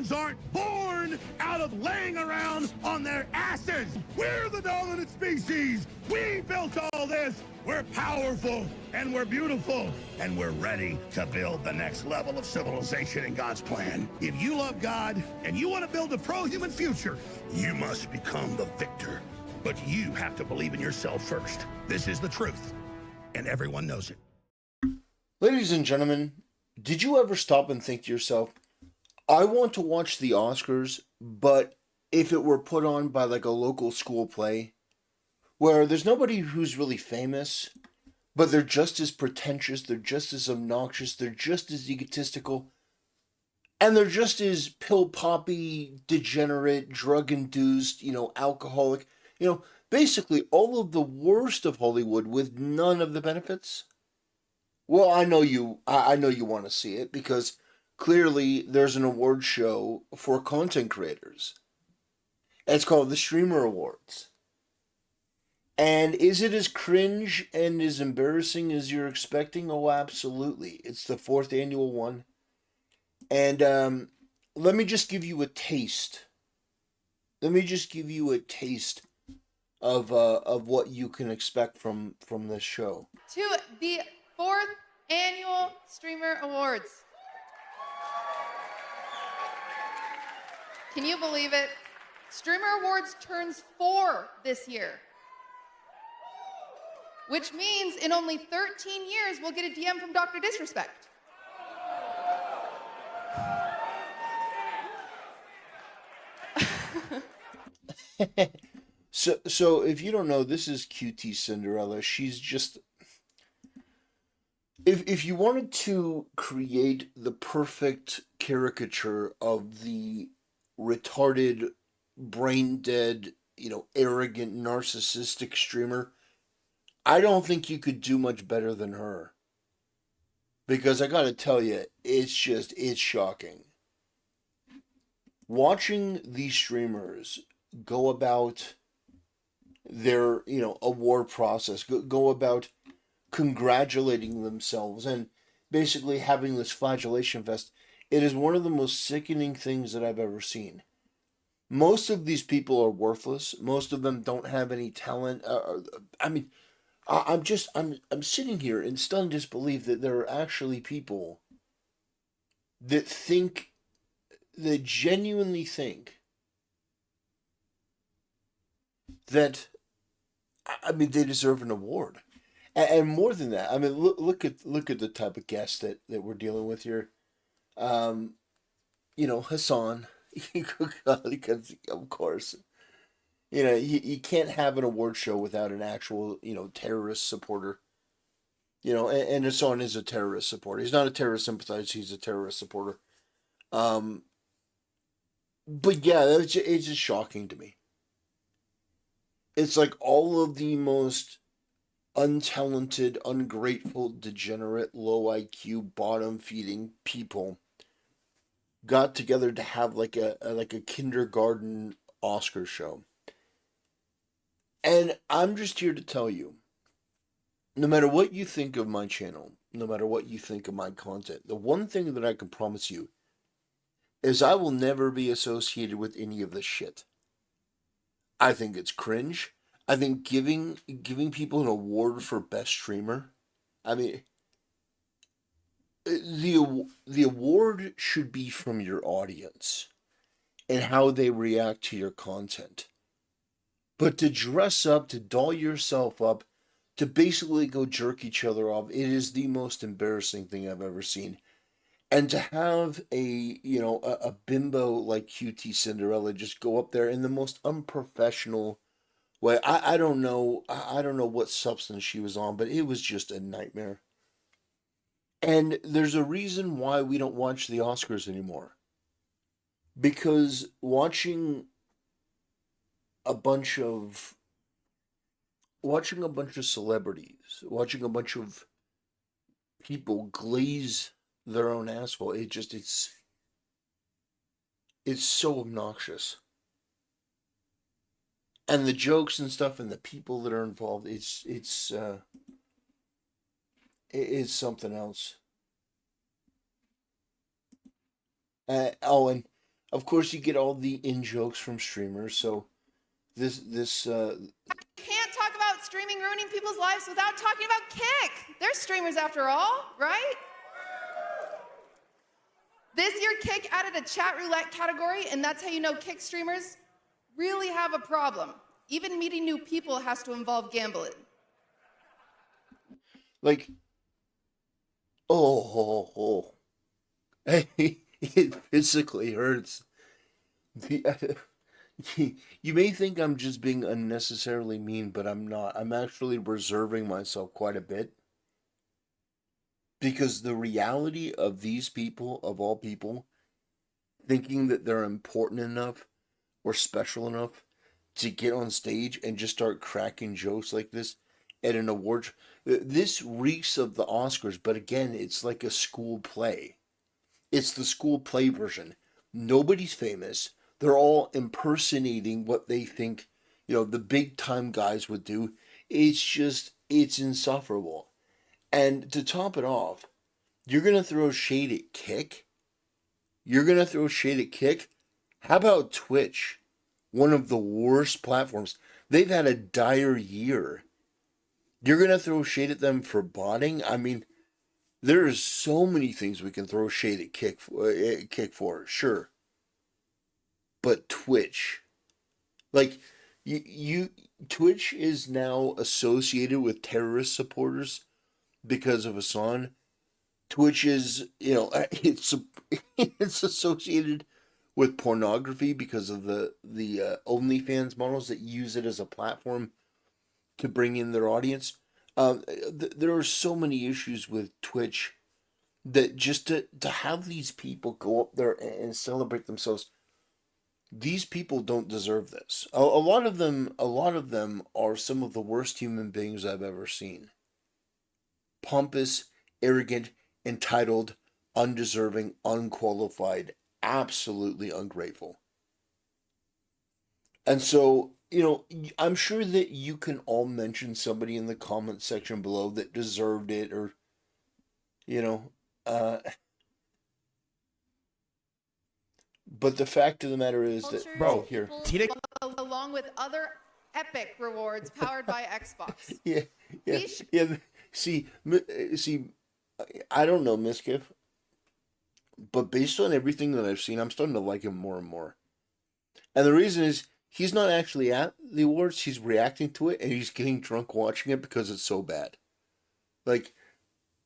ones aren't born out of laying around on their asses. We're the dominant species. We built all this. We're powerful, and we're beautiful, and we're ready to build the next level of civilization in God's plan. If you love God and you want to build a pro-human future, you must become the victor. But you have to believe in yourself first. This is the truth, and everyone knows it. Ladies and gentlemen, did you ever stop and think to yourself, I want to watch the Oscars, but if it were put on by like a local school play, where there's nobody who's really famous, but they're just as pretentious, they're just as obnoxious, they're just as egotistical, and they're just as pill-poppy, degenerate, drug-induced, alcoholic, basically all of the worst of Hollywood with none of the benefits? Well, I know you want to see it because clearly there's an award show for content creators. It's called the Streamer Awards. And is it as cringe and as embarrassing as you're expecting? Oh, absolutely. It's the 4th annual one. And let me just give you a taste. Let me just give you a taste of what you can expect from this show. To the 4th annual Streamer Awards. Can you believe it? Streamer Awards turns 4 this year. Which means in only 13 years, we'll get a DM from Dr. Disrespect. So if you don't know, this is QT Cinderella. She's just... If you wanted to create the perfect caricature of the retarded, brain-dead, arrogant, narcissistic streamer, I don't think you could do much better than her. Because I gotta tell you, it's shocking. Watching these streamers go about their, award process, go about congratulating themselves and basically having this flagellation fest, it is one of the most sickening things that I've ever seen. Most of these people are worthless. Most of them don't have any talent. I'm sitting here in stunned disbelief that there are actually people that genuinely think that, they deserve an award. And more than that, look at the type of guests that we're dealing with here. Hassan, of course. You can't have an award show without an actual, terrorist supporter. And Hassan is a terrorist supporter. He's not a terrorist sympathizer, he's a terrorist supporter. But yeah, it's just shocking to me. It's like all of the most untalented, ungrateful, degenerate, low IQ, bottom-feeding people got together to have like a kindergarten Oscar show. And I'm just here to tell you, no matter what you think of my channel, no matter what you think of my content, the one thing that I can promise you is I will never be associated with any of this shit. I think it's cringe. I think giving people an award for best streamer, the award should be from your audience and how they react to your content. But to dress up, to doll yourself up, to basically go jerk each other off, it is the most embarrassing thing I've ever seen. And to have a bimbo like QT Cinderella just go up there in the most unprofessional way. I don't know what substance she was on, but it was just a nightmare. And there's a reason why we don't watch the Oscars anymore. Because watching a bunch of celebrities, watching a bunch of people glaze their own asshole, it's so obnoxious. And the jokes and stuff and the people that are involved, it's something else. And of of course, you get all the in jokes from streamers. So this Can't talk about streaming ruining people's lives without talking about Kick. They're streamers after all, right? This year, Kick added a chat roulette category, and that's how you know Kick streamers really have a problem. Even meeting new people has to involve gambling. like oh, it physically hurts. The, you may think I'm just being unnecessarily mean, but I'm not. I'm actually reserving myself quite a bit because the reality of these people, of all people, thinking that they're important enough or special enough to get on stage and just start cracking jokes like this at an award. This reeks of the Oscars, but again, it's like a school play. It's the school play version. Nobody's famous. They're all impersonating what they think, the big time guys would do. It's insufferable. And to top it off, you're going to throw shade at Kick? You're going to throw shade at Kick? How about Twitch? One of the worst platforms. They've had a dire year. You're going to throw shade at them for botting? I mean, there's so many things we can throw shade at Kick for, sure. But Twitch, like Twitch is now associated with terrorist supporters because of Hassan. Twitch is, it's it's associated with pornography because of the OnlyFans models that use it as a platform to bring in their audience. There are so many issues with Twitch that just to have these people go up there and celebrate themselves, these people don't deserve this. A lot of them are some of the worst human beings I've ever seen. Pompous, arrogant, entitled, undeserving, unqualified, absolutely ungrateful. And so, I'm sure that you can all mention somebody in the comment section below that deserved it, or, uh, but the fact of the matter is that, Bro, here, Tina, Along with other epic rewards powered by Xbox. yeah, yeah. See, I don't know Miskiff, but based on everything that I've seen, I'm starting to like him more and more. And the reason is he's not actually at the awards; he's reacting to it, and he's getting drunk watching it because it's so bad. Like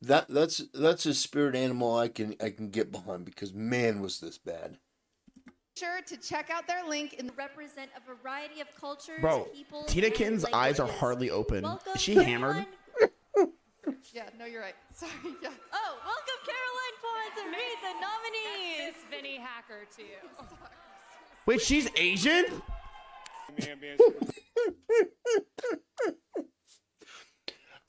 that's a spirit animal I can get behind, because man, was this bad. Sure to check out their link in the represent a variety of cultures, bro, people, Tina and Kin's eyes are languages. hardly open. Welcome, Is she Caroline. hammered? Yeah, no, you're right. Sorry, yeah. Oh, welcome Caroline Pons and read the nominees. Miss Vinny Hacker to you. Wait, she's Asian?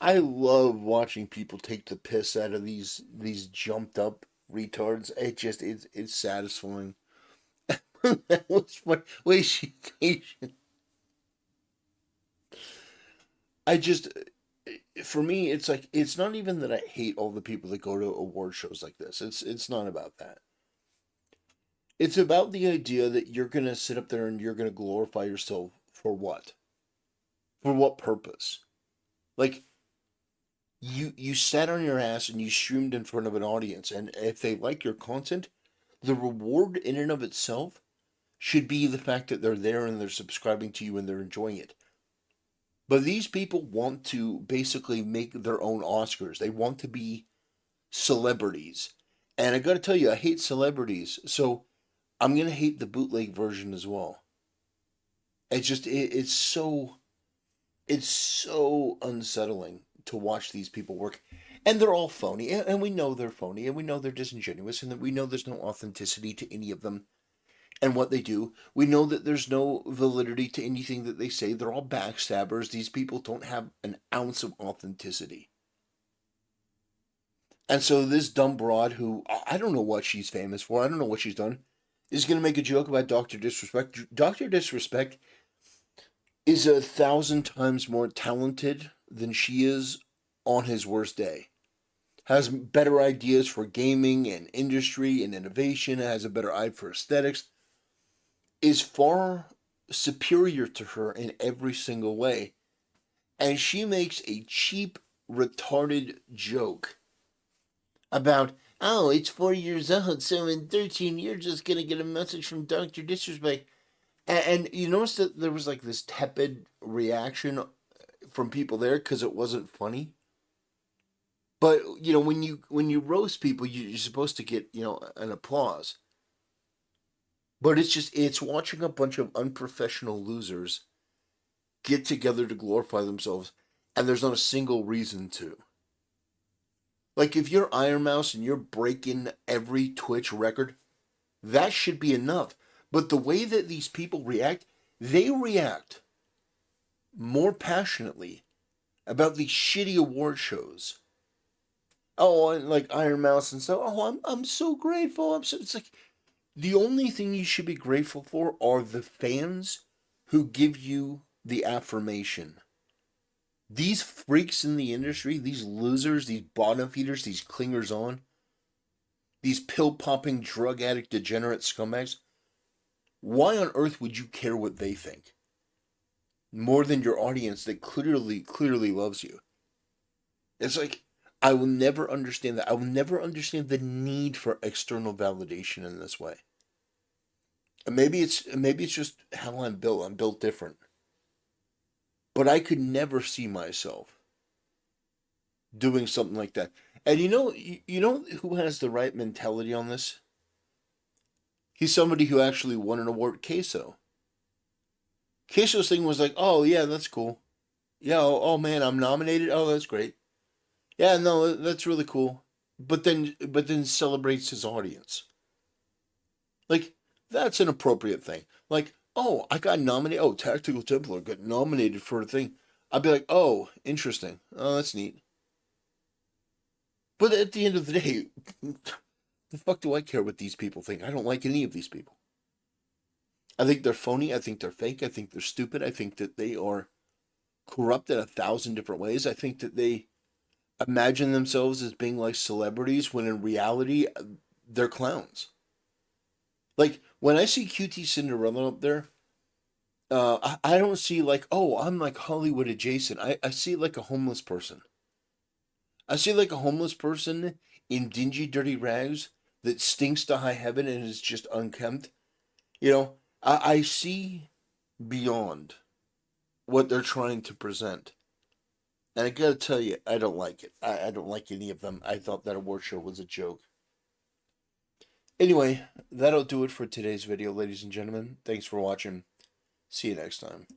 I love watching people take the piss out of these jumped up retards. It's satisfying. That was funny. Wait, she's Asian. For me, it's like, it's not even that I hate all the people that go to award shows like this. It's not about that. It's about the idea that you're going to sit up there and you're going to glorify yourself for what? For what purpose? Like, you sat on your ass and you streamed in front of an audience, and if they like your content, the reward in and of itself should be the fact that they're there and they're subscribing to you and they're enjoying it. But these people want to basically make their own Oscars. They want to be celebrities. And I gotta tell you, I hate celebrities, so I'm gonna hate the bootleg version as well. It's so unsettling to watch these people work. And they're all phony, and we know they're phony, and we know they're disingenuous, and that we know there's no authenticity to any of them and what they do. We know that there's no validity to anything that they say. They're all backstabbers. These people don't have an ounce of authenticity. And so this dumb broad, who, I don't know what she's famous for, I don't know what she's done, is going to make a joke about Dr. Disrespect. Dr. Disrespect is 1,000 times more talented than she is on his worst day. Has better ideas for gaming and industry and innovation, has a better eye for aesthetics. is far superior to her in every single way. And she makes a cheap, retarded joke about, oh, it's 4 years old, so in 13 years it's going to get a message from Dr. Disrespect. And you notice that there was like this tepid reaction from people there because it wasn't funny. But, you know, when you roast people, you're supposed to get, you know, an applause. But it's watching a bunch of unprofessional losers get together to glorify themselves, and there's not a single reason to. Like, if you're Iron Mouse and you're breaking every Twitch record, that should be enough. But the way that these people react, they react more passionately about these shitty award shows. Oh, and like Iron Mouse and stuff. Oh, I'm so grateful. It's like the only thing you should be grateful for are the fans who give you the affirmation. These freaks in the industry, these losers, these bottom feeders, these clingers on, these pill-popping, drug addict, degenerate scumbags, why on earth would you care what they think? More than your audience that clearly loves you. It's like, I will never understand that. I will never understand the need for external validation in this way. And maybe it's just how I'm built. I'm built different. But I could never see myself doing something like that. And you know who has the right mentality on this? He's somebody who actually won an award, Queso. Queso's thing was like, oh yeah, that's cool. Yeah, oh man, I'm nominated. Oh, that's great. Yeah, no, that's really cool. But then celebrates his audience. Like, that's an appropriate thing. Like, oh, I got nominated. Oh, Tactical Templar got nominated for a thing. I'd be like, oh, interesting. Oh, that's neat. But at the end of the day, the fuck do I care what these people think? I don't like any of these people. I think they're phony. I think they're fake. I think they're stupid. I think that they are corrupt in 1,000 different ways. I think that they imagine themselves as being like celebrities when in reality, they're clowns. Like, when I see QT Cinderella up there, I don't see like, oh, I'm like Hollywood adjacent. I see like a homeless person. I see like a homeless person in dingy, dirty rags that stinks to high heaven and is just unkempt. You know, I see beyond what they're trying to present. And I gotta tell you, I don't like it. I don't like any of them. I thought that award show was a joke. Anyway, that'll do it for today's video, ladies and gentlemen. Thanks for watching. See you next time.